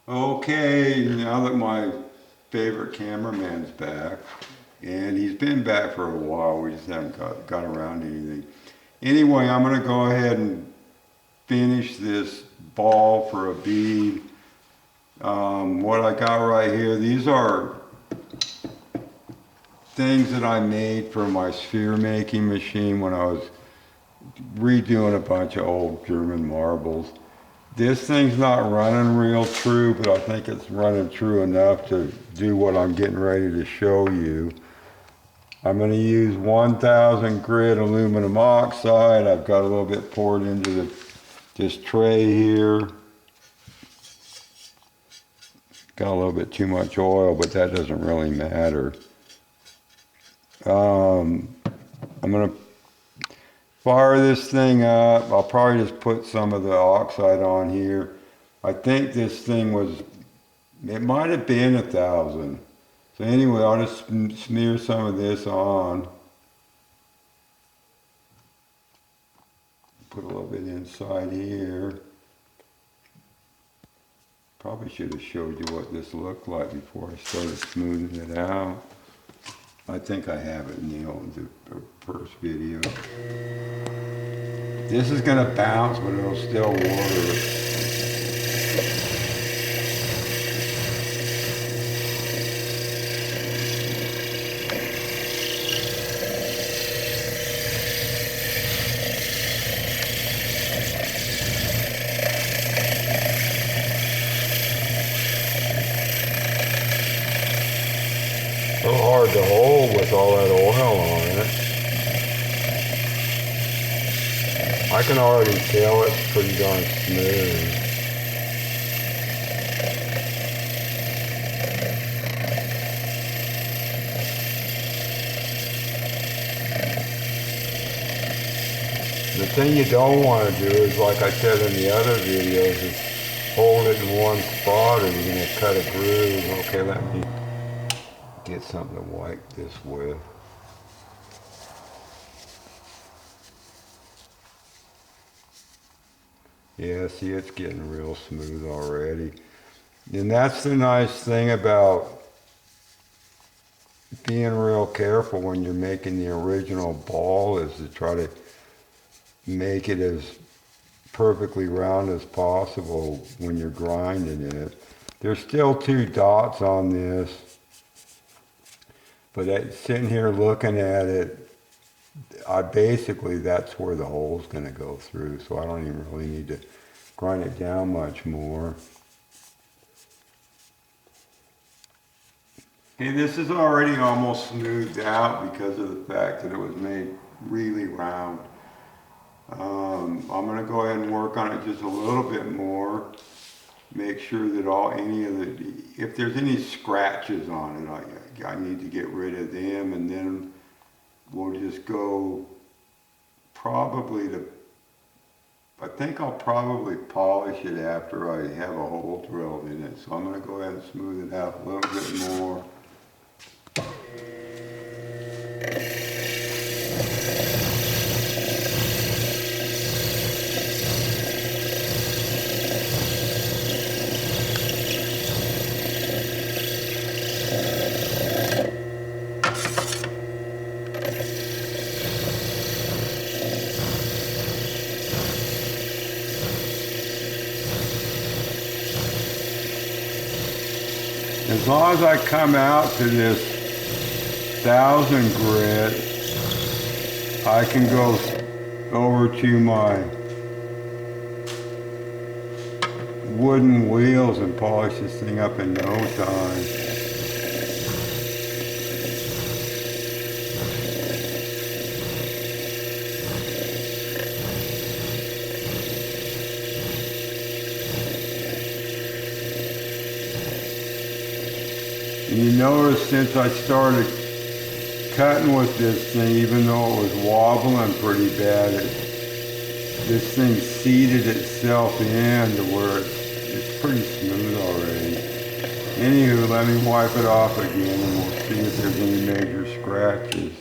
Okay, now that my favorite cameraman's back, and he's been back for a while, we just haven't got around to anything. Anyway, I'm going to go ahead and finish this ball for a bead. What I got right here, these are things that I made for my sphere making machine when I was redoing a bunch of old German marbles. This thing's not running real true, but I think it's running true enough to do what I'm getting ready to show you. I'm going to use 1000 grit aluminum oxide. I've got a little bit poured into this tray here. Got a little bit too much oil, but that doesn't really matter. I'm going to fire this thing up. I'll probably just put some of the oxide on here. I think this thing was, it might have been 1000. So anyway, I'll just smear some of this on. Put a little bit inside here. Probably should have showed you what this looked like before I started smoothing it out. I think I have it in the first video. This is going to bounce, but it'll still work. So hard to hold with all that oil on it. I can already tell it's pretty darn smooth. The thing you don't want to do is, like I said in the other videos, is hold it in one spot or you're going to cut a groove. Okay, let me get something to wipe this with. Yeah, see, it's getting real smooth already. And that's the nice thing about being real careful when you're making the original ball, is to try to make it as perfectly round as possible when you're grinding it. There's still 2 dots on this, but sitting here looking at it, basically that's where the hole's going to go through, so I don't even really need to grind it down much more. Hey, this is already almost smoothed out because of the fact that it was made really round. I'm going to go ahead and work on it just a little bit more. Make sure that if there's any scratches on it, I need to get rid of them, and then we'll just go I think I'll probably polish it after I have a hole drilled in it. So I'm going to go ahead and smooth it out a little bit more. As long as I come out to this 1000 grit, I can go over to my wooden wheels and polish this thing up in no time. And you notice since I started cutting with this thing, even though it was wobbling pretty bad, this thing seated itself in to where it's pretty smooth already. Anywho, let me wipe it off again and we'll see if there's any major scratches.